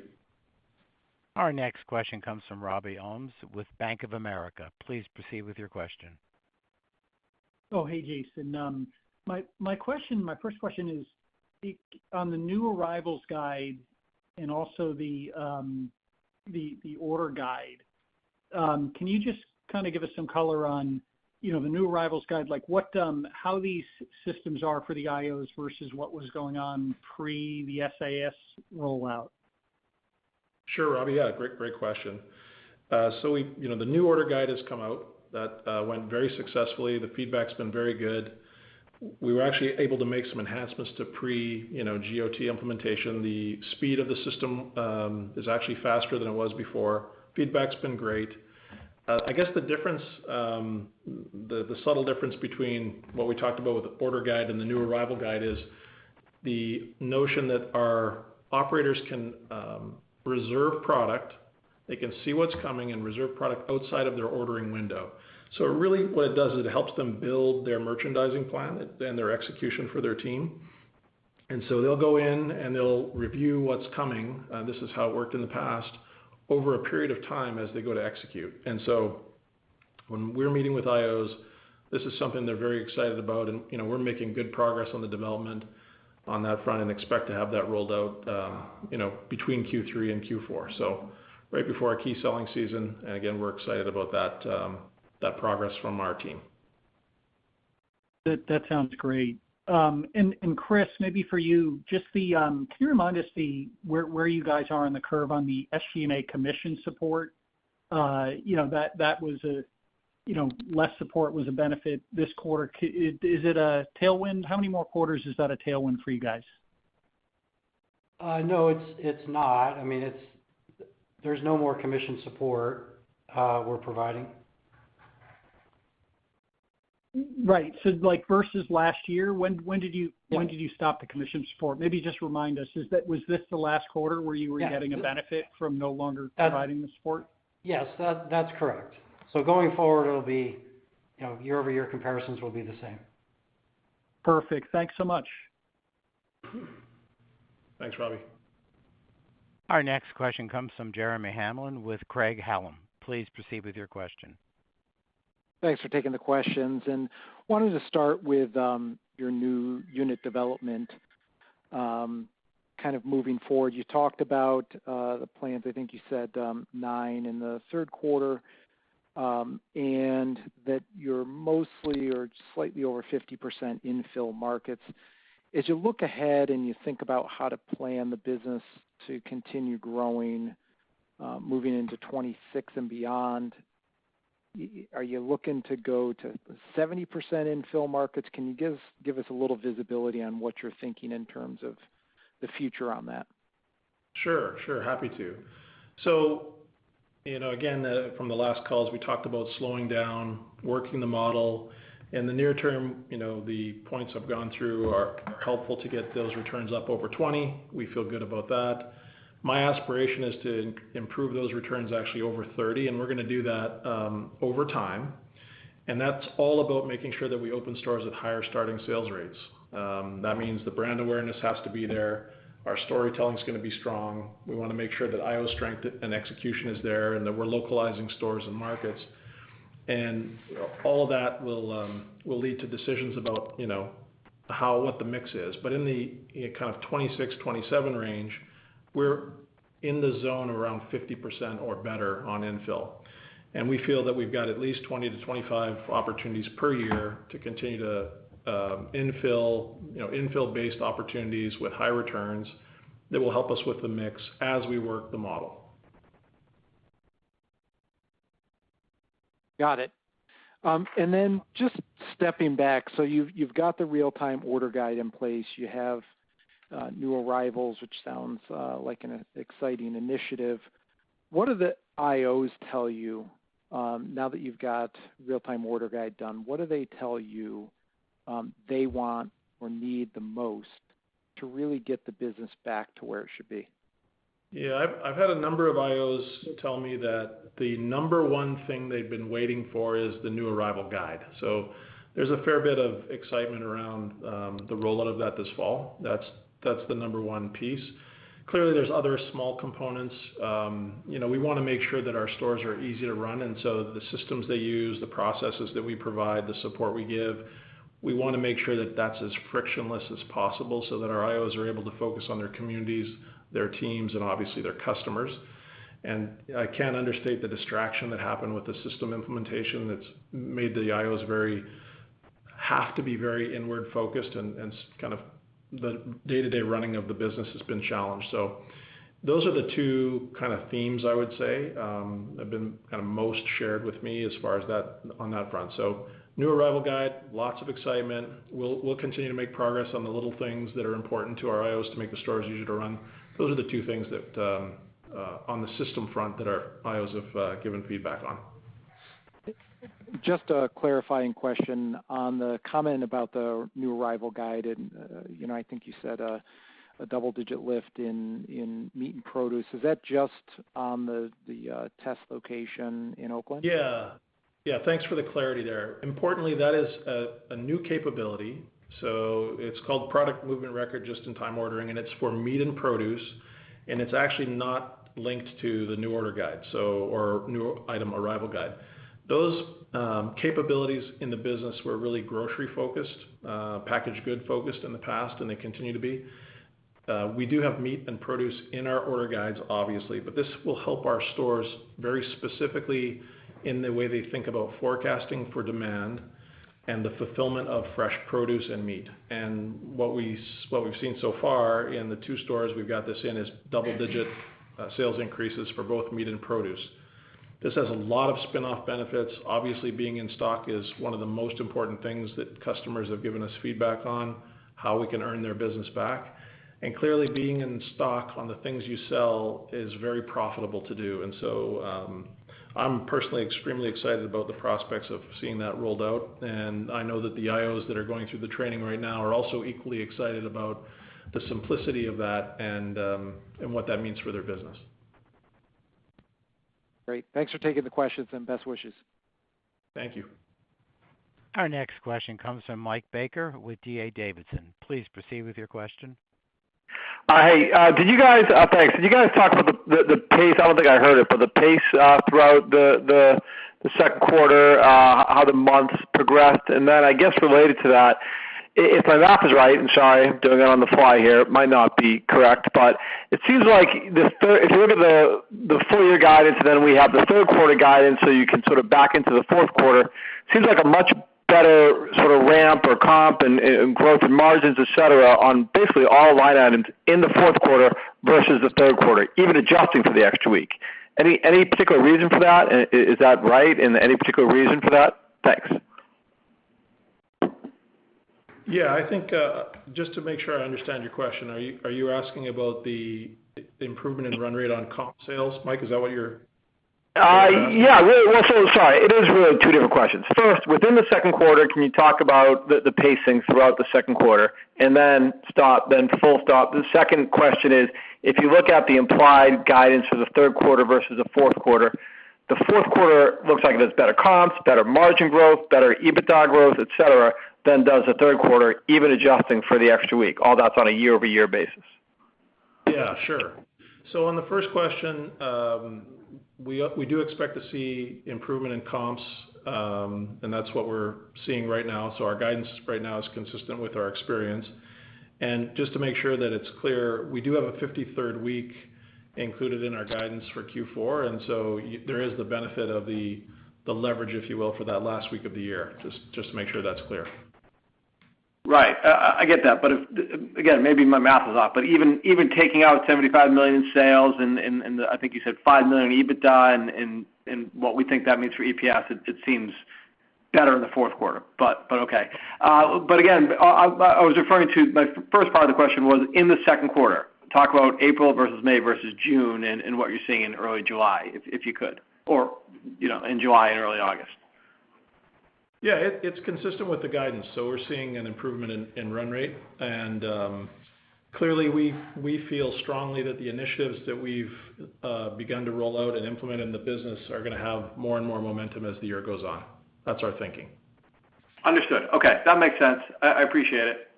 S1: Our next question comes from Robbie Ohmes with Bank of America. Please proceed with your question.
S8: Oh, hey, Jason. My first question is on the new arrivals guide and also the order guide. Can you just kind of give us some color on the new arrivals guide, like how these systems are for the IOs versus what was going on pre the SAS rollout?
S3: Sure, Robbie. Yeah, great question. So the new order guide has come out. That went very successfully. The feedback's been very good. We were actually able to make some enhancements to GOT implementation. The speed of the system is actually faster than it was before. Feedback's been great. I guess the difference, the subtle difference between what we talked about with the order guide and the new arrival guide is the notion that our operators can reserve product. They can see what's coming and reserve product outside of their ordering window. So really what it does is it helps them build their merchandising plan and their execution for their team. And so they'll go in and they'll review what's coming. This is how it worked in the past over a period of time as they go to execute. And so when we're meeting with IOs, this is something they're very excited about. And, we're making good progress on the development on that front and expect to have that rolled out, between Q3 and Q4. So right before our key selling season. And again, we're excited about that progress from our team.
S8: That sounds great. And Chris, maybe for you, just can you remind us where you guys are on the curve on the SG&A commission support? That was less support was a benefit this quarter. Is it a tailwind? How many more quarters is that a tailwind for you guys?
S4: No, it's not. I mean, there's no more commission support we're providing.
S8: Right. So versus last year, when did you stop the commission support? Maybe just remind us, was this the last quarter where you were getting a benefit from no longer providing the support?
S4: Yes, that's correct. So going forward, it'll be, year-over-year comparisons will be the same.
S8: Perfect. Thanks so much.
S3: Thanks, Robbie.
S1: Our next question comes from Jeremy Hamlin with Craig-Hallum. Please proceed with your question.
S9: Thanks for taking the questions, and wanted to start with your new unit development, kind of moving forward. You talked about the plans, I think you said 9 in the third quarter, and that you're mostly or slightly over 50% infill markets. As you look ahead and you think about how to plan the business to continue growing, moving into 26 and beyond, are you looking to go to 70% infill markets? Can you give us a little visibility on what you're thinking in terms of the future on that?
S3: Sure. Happy to. So, again, from the last calls, we talked about slowing down, working the model. In the near term, the points I've gone through are helpful to get those returns up over 20. We feel good about that. My aspiration is to improve those returns actually over 30, and we're going to do that over time. And that's all about making sure that we open stores at higher starting sales rates. That means the brand awareness has to be there. Our storytelling is going to be strong. We want to make sure that IO strength and execution is there, and that we're localizing stores and markets. And all of that will lead to decisions about what the mix is. But in the kind of 26, 27 range, we're in the zone around 50% or better on infill. And we feel that we've got at least 20 to 25 opportunities per year to continue to infill-based opportunities with high returns that will help us with the mix as we work the model.
S9: Got it. And then just stepping back, so you've got the real-time order guide in place. You have new arrivals, which sounds like an exciting initiative. What do the IOs tell you now that you've got real-time order guide done? What do they tell you they want or need the most to really get the business back to where it should be?
S3: Yeah, I've had a number of IOs tell me that the number one thing they've been waiting for is the new arrival guide. So there's a fair bit of excitement around the rollout of that this fall. That's the number one piece. Clearly, there's other small components. We want to make sure that our stores are easy to run, and so the systems they use, the processes that we provide, the support we give, we want to make sure that that's as frictionless as possible so that our IOs are able to focus on their communities, their teams, and obviously their customers. And I can't understate the distraction that happened with the system implementation that's made the IOs have to be very inward focused, and kind of the day-to-day running of the business has been challenged. So those are the two kind of themes I would say have been kind of most shared with me as far as that on that front. So new arrival guide, lots of excitement. We'll continue to make progress on the little things that are important to our IOs to make the stores easier to run. Those are the two things that on the system front that our IOs have given feedback on.
S9: Just a clarifying question on the comment about the new arrival guide, and I think you said a double-digit lift in meat and produce. Is that just on the test location in Oakland?
S3: Yeah. Thanks for the clarity there. Importantly, that is a new capability. So it's called Product Movement Record Just-in-Time Ordering, and it's for meat and produce, and it's actually not linked to the new order guide, or new item arrival guide. Those capabilities in the business were really grocery focused, packaged good focused in the past, and they continue to be. We do have meat and produce in our order guides, obviously, but this will help our stores very specifically in the way they think about forecasting for demand and the fulfillment of fresh produce and meat. And what we've seen so far in the two stores we've got this in is double-digit sales increases for both meat and produce. This has a lot of spin-off benefits. Obviously, being in stock is one of the most important things that customers have given us feedback on, how we can earn their business back. And clearly, being in stock on the things you sell is very profitable to do. And so I'm personally extremely excited about the prospects of seeing that rolled out. And I know that the IOs that are going through the training right now are also equally excited about the simplicity of that and what that means for their business.
S9: Great. Thanks for taking the questions and best wishes.
S3: Thank you.
S1: Our next question comes from Mike Baker with D.A. Davidson. Please proceed with your question.
S10: Hey, did you guys talk about the pace? I don't think I heard it, but the pace throughout the second quarter, how the months progressed, and then I guess related to that, if my math is right, and sorry, I'm doing it on the fly here, it might not be correct, but it seems like if you look at the full year guidance, and then we have the third quarter guidance, so you can sort of back into the fourth quarter, it seems like a much better sort of ramp or comp and growth in margins, et cetera, on basically all line items in the fourth quarter versus the third quarter, even adjusting for the extra week. Any particular reason for that? Is that right? And any particular reason for that? Thanks.
S3: Yeah, I think just to make sure I understand your question, are you asking about the improvement in run rate on comp sales, Mike? Is that what you're?
S10: Yeah. Well, so sorry, it is really two different questions. First, within the second quarter, can you talk about the pacing throughout the second quarter, and then full stop. The second question is, if you look at the implied guidance for the third quarter versus the fourth quarter, the fourth quarter looks like it has better comps, better margin growth, better EBITDA growth, et cetera, than does the third quarter, even adjusting for the extra week. All that's on a year-over-year basis.
S3: Yeah, sure. So on the first question, we do expect to see improvement in comps, and that's what we're seeing right now. So our guidance right now is consistent with our experience. And just to make sure that it's clear, we do have a 53rd week included in our guidance for Q4, and so there is the benefit of the leverage, if you will, for that last week of the year. Just to make sure that's clear.
S10: Right. I get that. But again, maybe my math is off, but even taking out $75 million in sales and I think you said $5 million EBITDA and what we think that means for EPS, it seems better in the fourth quarter. But okay. But again, I was referring to my first part of the question was in the second quarter. Talk about April versus May versus June and what you're seeing in early July, if you could, or in July and early August.
S3: Yeah, it's consistent with the guidance. So we're seeing an improvement in run rate, and clearly we feel strongly that the initiatives that we've begun to roll out and implement in the business are going to have more and more momentum as the year goes on. That's our thinking.
S10: Understood. Okay, that makes sense. I appreciate it.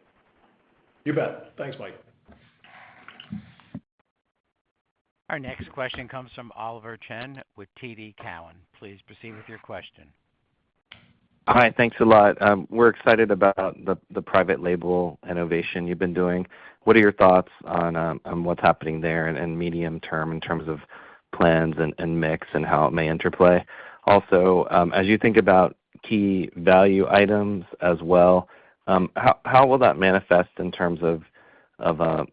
S3: You bet. Thanks, Mike.
S1: Our next question comes from Oliver Chen with TD Cowen. Please proceed with your question.
S11: Hi, thanks a lot. We're excited about the private label innovation you've been doing. What are your thoughts on what's happening there and medium term in terms of plans and mix and how it may interplay? Also, as you think about key value items as well, how will that manifest in terms of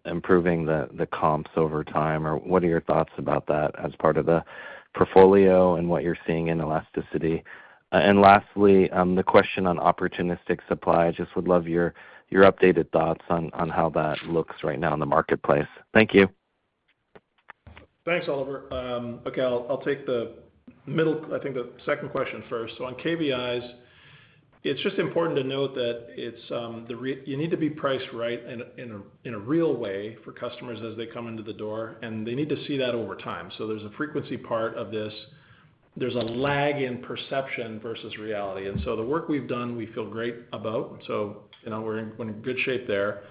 S11: improving the comps over time, or what are your thoughts about that as part of the portfolio and what you're seeing in elasticity? And lastly, the question on opportunistic supply. I just would love your updated thoughts on how that looks right now in the marketplace. Thank you.
S3: Thanks, Oliver. Okay, I'll take the second question first. So on KVIs, it's just important to note that you need to be priced right in a real way for customers as they come into the door, and they need to see that over time. So there's a frequency part of this. There's a lag in perception versus reality, and so the work we've done, we feel great about. So we're in good shape there.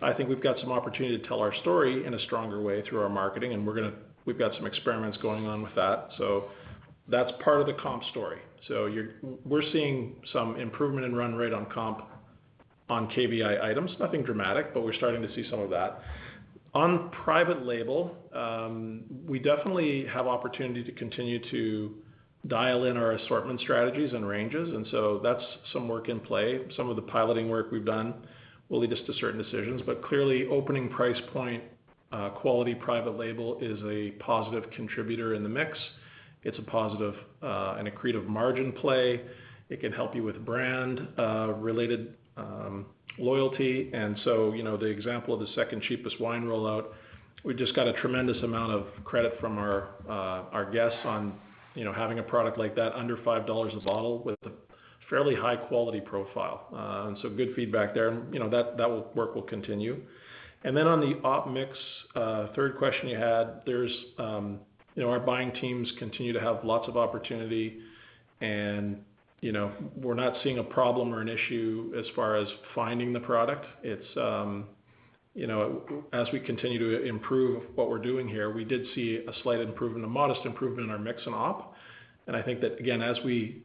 S3: I think we've got some opportunity to tell our story in a stronger way through our marketing, and we've got some experiments going on with that. So that's part of the comp story. So we're seeing some improvement in run rate on comp on KVI items. Nothing dramatic, but we're starting to see some of that. On private label, we definitely have opportunity to continue to dial in our assortment strategies and ranges, and so that's some work in play. Some of the piloting work we've done will lead us to certain decisions, but clearly opening price point quality private label is a positive contributor in the mix. It's a positive and accretive margin play. It can help you with brand related loyalty, and so the example of the second cheapest wine rollout, we just got a tremendous amount of credit from our guests on having a product like that under $5 a bottle with a fairly high quality profile, and so good feedback there. And that work will continue. And then on the op mix, third question you had, there's our buying teams continue to have lots of opportunity, and we're not seeing a problem or an issue as far as finding the product. It's as we continue to improve what we're doing here, we did see a slight improvement, a modest improvement in our mix and op. And I think that again, as we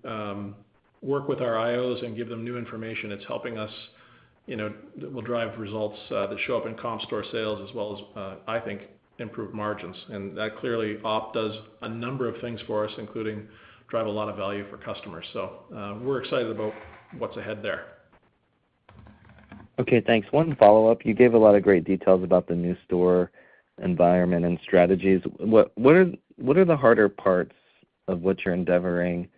S3: work with our IOs and give them new information, it's helping us. Will drive results that show up in comp store sales as well as I think improved margins. And that clearly op does a number of things for us, including drive a lot of value for customers. So we're excited about what's ahead there.
S11: Okay, thanks. One follow-up. You gave a lot of great details about the new store environment and strategies. What are the harder parts of what you're endeavoring,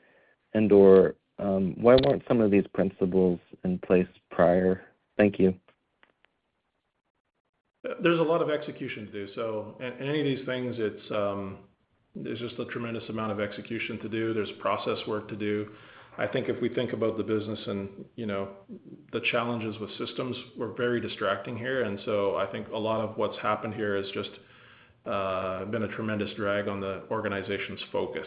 S11: and/or why weren't some of these principles in place prior? Thank you.
S3: There's a lot of execution to do. So in any of these things, there's just a tremendous amount of execution to do. There's process work to do. I think if we think about the business and the challenges with systems, we're very distracting here, and so I think a lot of what's happened here has just been a tremendous drag on the organization's focus.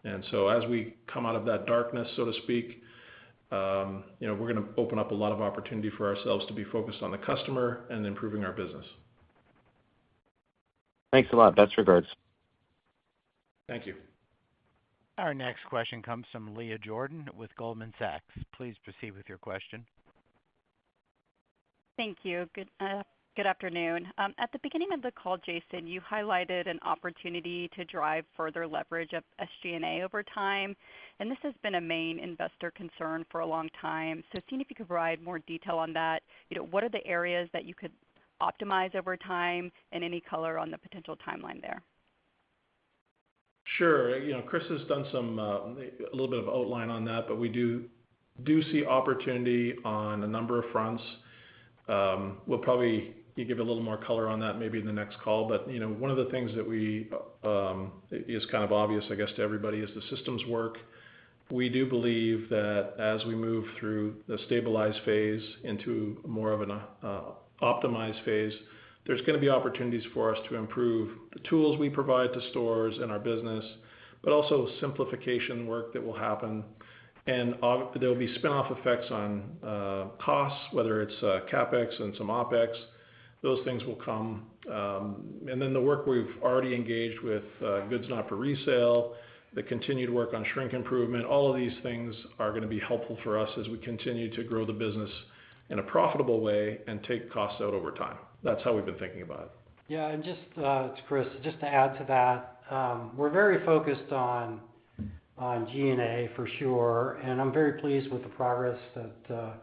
S3: And so as we come out of that darkness, so to speak, we're going to open up a lot of opportunity for ourselves to be focused on the customer and improving our business.
S11: Thanks a lot. Best regards.
S3: Thank you.
S1: Our next question comes from Leah Jordan with Goldman Sachs. Please proceed with your question.
S12: Thank you. Good afternoon. At the beginning of the call, Jason, you highlighted an opportunity to drive further leverage of SG&A over time, and this has been a main investor concern for a long time. So seeing if you could provide more detail on that, what are the areas that you could optimize over time, and any color on the potential timeline there?
S3: Sure. Chris has done a little bit of outline on that, but we do see opportunity on a number of fronts. We'll probably give a little more color on that maybe in the next call. But one of the things that is kind of obvious, I guess, to everybody is the systems work. We do believe that as we move through the stabilized phase into more of an optimized phase, there's going to be opportunities for us to improve the tools we provide to stores and our business, but also simplification work that will happen. And there will be spin-off effects on costs, whether it's CapEx and some OpEx. Those things will come. And then the work we've already engaged with goods not for resale, the continued work on shrink improvement, all of these things are going to be helpful for us as we continue to grow the business in a profitable way and take costs out over time. That's how we've been thinking about it.
S4: Yeah, and it's Chris, just to add to that, we're very focused on G&A for sure, and I'm very pleased with the progress that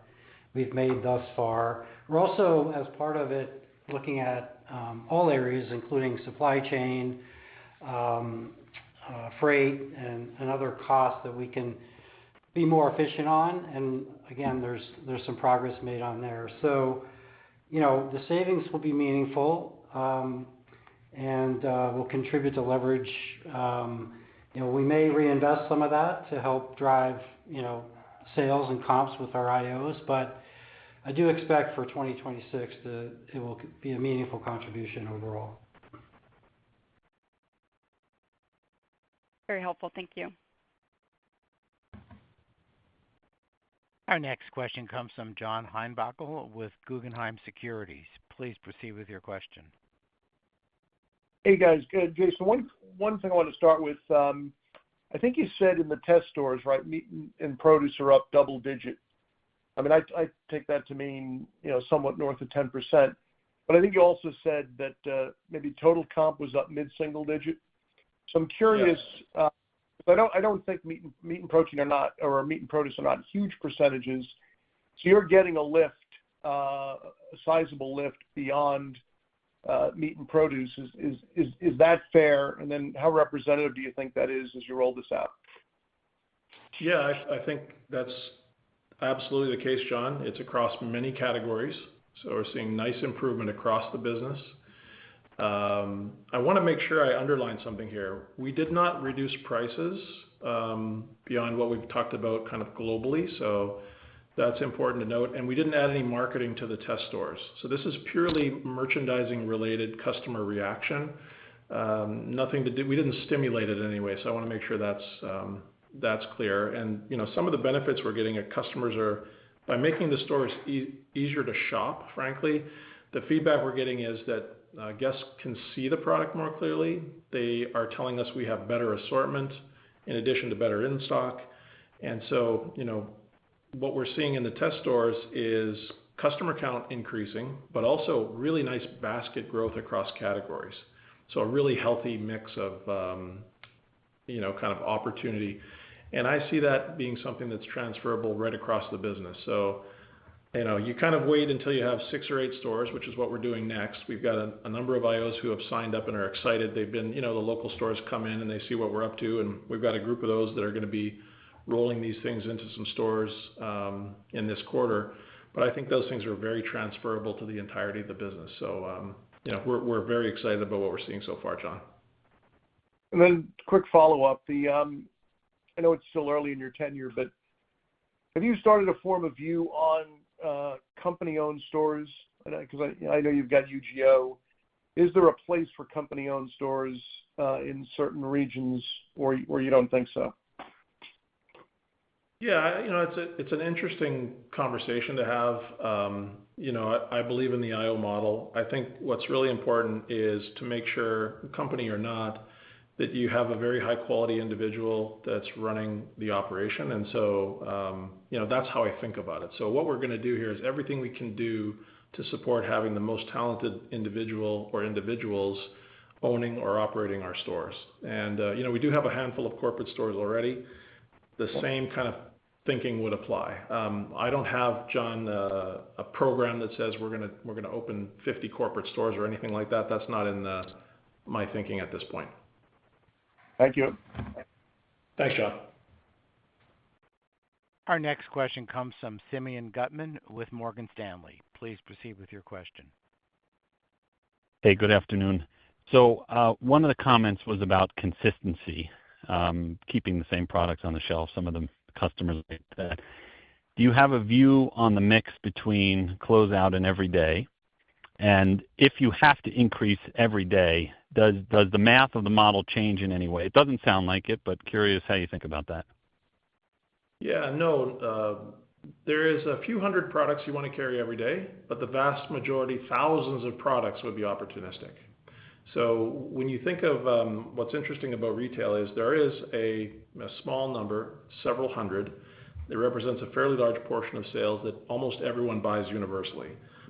S4: we've made thus far. We're also, as part of it, looking at all areas, including supply chain, freight, and other costs that we can be more efficient on. And again, there's some progress made on there. So, the savings will be meaningful and will contribute to leverage. We may reinvest some of that to help drive, sales and comps with our IOs, but I do expect for 2026 that it will be a meaningful contribution overall.
S12: Very helpful. Thank you.
S1: Our next question comes from John Heinbockel with Guggenheim Securities. Please proceed with your question.
S13: Hey, guys. Good. Jason, one thing I want to start with, I think you said in the test stores, right, meat and produce are up double digit. I mean, I take that to mean, somewhat north of 10%. But I think you also said that maybe total comp was up mid-single digit. So I'm curious, I don't think meat and protein are not, or meat and produce are not huge percentages. So you're getting a lift, a sizable lift beyond meat and produce. Is that fair? And then how representative do you think that is as you roll this out?
S3: Yeah, I think that's absolutely the case, John. It's across many categories. So we're seeing nice improvement across the business. I want to make sure I underline something here. We did not reduce prices beyond what we've talked about kind of globally. So that's important to note. And we didn't add any marketing to the test stores. So this is purely merchandising related customer reaction. Nothing to do, we didn't stimulate it anyway. So I want to make sure that's clear. And, some of the benefits we're getting at customers are by making the stores easier to shop, frankly. The feedback we're getting is that guests can see the product more clearly. They are telling us we have better assortment in addition to better in stock. And so, what we're seeing in the test stores is customer count increasing, but also really nice basket growth across categories. So a really healthy mix of, kind of opportunity. And I see that being something that's transferable right across the business. So, you kind of wait until you have 6 or 8 stores, which is what we're doing next. We've got a number of IOs who have signed up and are excited. They've been, the local stores come in and they see what we're up to. And we've got a group of those that are going to be rolling these things into some stores in this quarter. But I think those things are very transferable to the entirety of the business. So, we're very excited about what we're seeing so far, John.
S13: And then quick follow-up. I know it's still early in your tenure, but have you started to form a view on company-owned stores? Because I know you've got UGO. is there a place for company-owned stores in certain regions, or you don't think so?
S3: Yeah, it's an interesting conversation to have. I believe in the IO model. I think what's really important is to make sure, company or not, that you have a very high quality individual that's running the operation. And so, that's how I think about it. So what we're going to do here is everything we can do to support having the most talented individual or individuals owning or operating our stores. And, we do have a handful of corporate stores already. The same kind of thinking would apply. I don't have, John, a program that says we're gonna open 50 corporate stores or anything like that. That's not in my thinking at this point.
S13: Thank you.
S3: Thanks, John.
S1: Our next question comes from Simeon Gutman with Morgan Stanley. Please proceed with your question.
S14: Hey, good afternoon. So one of the comments was about consistency, keeping the same products on the shelf. Some of the customers like that. Do you have a view on the mix between closeout and everyday? And if you have to increase every day, does the math of the model change in any way? It doesn't sound like it, but curious how you think about that.
S3: Yeah, no, there is a few hundred products you want to carry every day, but the vast majority, thousands of products, would be opportunistic. So when you think of what's interesting about retail is there is a small number, several hundred, that represents a fairly large portion of sales that almost everyone buys universally.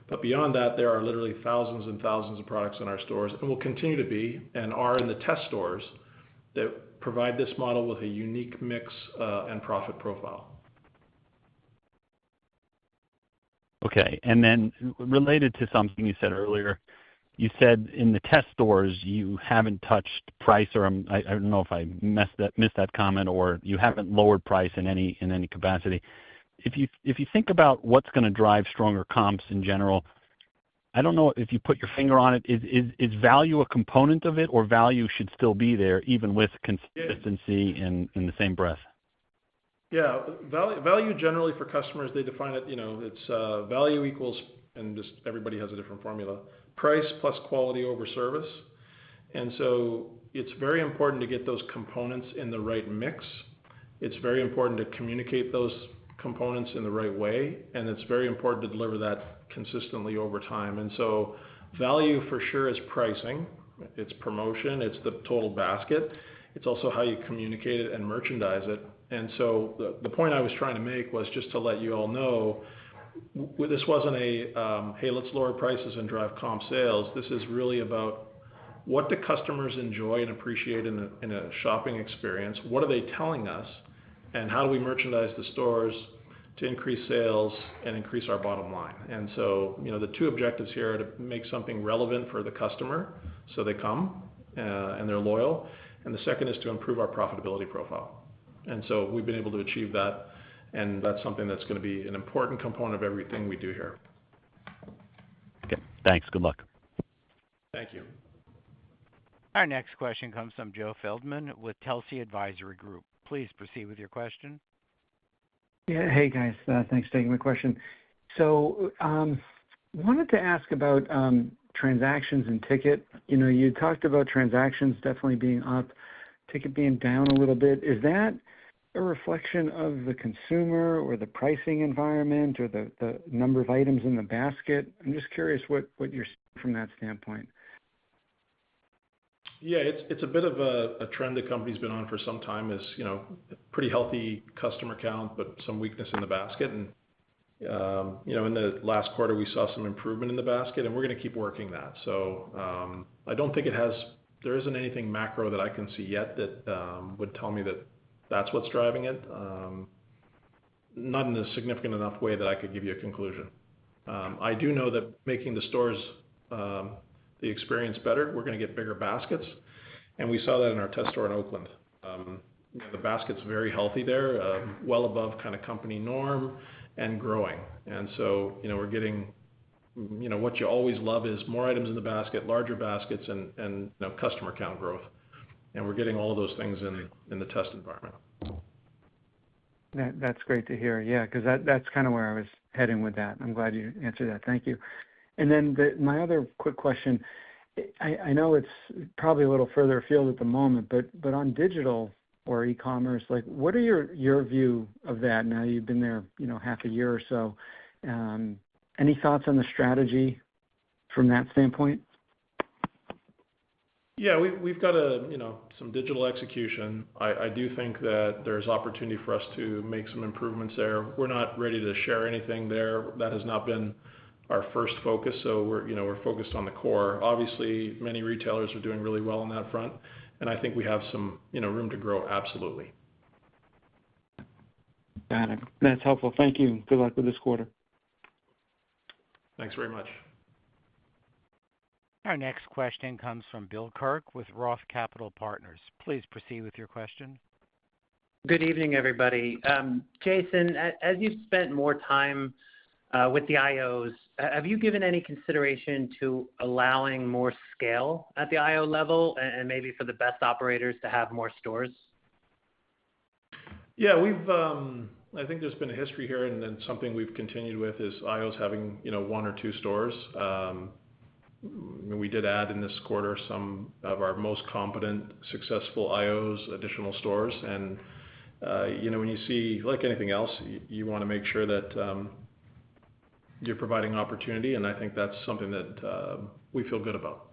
S3: But beyond that, there are literally thousands and thousands of products in our stores, and will continue to be, and are in the test stores, that provide this model with a unique mix and profit profile.
S14: Okay, and then related to something you said earlier, you said in the test stores you haven't touched price, or I don't know if I missed that comment, or you haven't lowered price in any capacity. If you think about what's going to drive stronger comps in general, I don't know if you put your finger on it. Is value a component of it, or value should still be there even with consistency in the same breath?
S3: Yeah, value generally for customers, they define it. It's value equals, and just everybody has a different formula. Price plus quality over service. And so it's very important to get those components in the right mix. It's very important to communicate those components in the right way, and it's very important to deliver that consistently over time. And so value for sure is pricing, it's promotion, it's the total basket. It's also how you communicate it and merchandise it. And so the point I was trying to make was just to let you all know, this wasn't a, hey, let's lower prices and drive comp sales. This is really about what do customers enjoy and appreciate in a shopping experience? What are they telling us? And how do we merchandise the stores to increase sales and increase our bottom line? And so, the two objectives here are to make something relevant for the customer so they come and they're loyal. And the second is to improve our profitability profile. And so we've been able to achieve that. And that's something that's going to be an important component of everything we do here.
S14: Okay, thanks. Good luck.
S3: Thank you.
S1: Our next question comes from Joe Feldman with Telsey Advisory Group. Please proceed with your question.
S15: Yeah, hey guys, thanks for taking my question. So, wanted to ask about transactions and ticket. You talked about transactions definitely being up, ticket being down a little bit. Is that a reflection of the consumer or the pricing environment or the number of items in the basket? I'm just curious what you're seeing from that standpoint.
S3: Yeah, it's a bit of a trend the company's been on for some time. Is pretty healthy customer count, but some weakness in the basket. And in the last quarter we saw some improvement in the basket, and we're going to keep working that. So I don't think there isn't anything macro that I can see yet that would tell me that that's what's driving it. Not in a significant enough way that I could give you a conclusion. I do know that making the stores the experience better, we're going to get bigger baskets, and we saw that in our test store in Oakland. The basket's very healthy there, well above kind of company norm and growing. And so we're getting what you always love is more items in the basket, larger baskets, and customer count growth. And we're getting all of those things in the test environment.
S15: That's great to hear. Yeah, because that's kind of where I was heading with that. I'm glad you answered that. Thank you. And then my other quick question, I know it's probably a little further afield at the moment, but on digital or e-commerce, like, what are your view of that now you've been there, half a year or so? Any thoughts on the strategy from that standpoint?
S3: Yeah, we've got some digital execution. I do think that there's opportunity for us to make some improvements there. We're not ready to share anything there. That has not been our first focus, so we're focused on the core. Obviously, many retailers are doing really well on that front, and I think we have some room to grow, absolutely.
S15: Got it. That's helpful. Thank you. Good luck with this quarter.
S3: Thanks very much.
S1: Our next question comes from Bill Kirk with Roth Capital Partners. Please proceed with your question.
S16: Good evening, everybody. Jason, as you've spent more time with the IOs, have you given any consideration to allowing more scale at the IO level and maybe for the best operators to have more stores?
S3: Yeah, I think there's been a history here, and then something we've continued with is IOs having, 1 or 2 stores. We did add in this quarter some of our most competent, successful IOs, additional stores. And, when you see, like anything else, you want to make sure that you're providing opportunity, and I think that's something that we feel good about.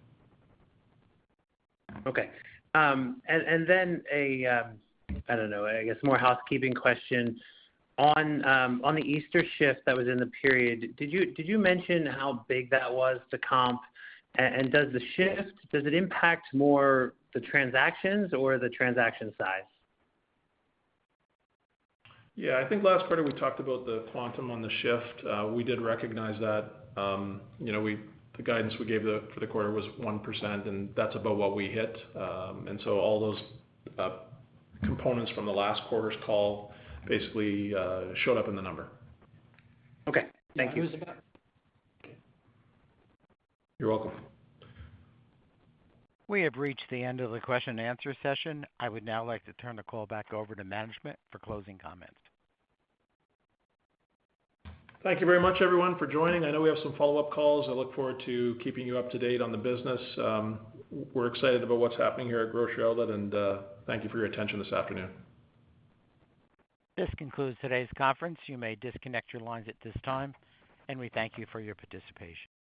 S16: Okay. And then I don't know, I guess more housekeeping question. On the Easter shift that was in the period, did you mention how big that was to comp? And does it impact more the transactions or the transaction size?
S3: Yeah, I think last quarter we talked about the quantum on the shift. We did recognize that. The guidance we gave for the quarter was 1%, and that's about what we hit. And so all those components from the last quarter's call basically showed up in the number.
S16: Okay, thank you.
S3: You're welcome.
S1: We have reached the end of the question and answer session. I would now like to turn the call back over to management for closing comments.
S3: Thank you very much, everyone, for joining. I know we have some follow-up calls. I look forward to keeping you up to date on the business. We're excited about what's happening here at Grocery Outlet, and thank you for your attention this afternoon.
S1: This concludes today's conference. You may disconnect your lines at this time, and we thank you for your participation.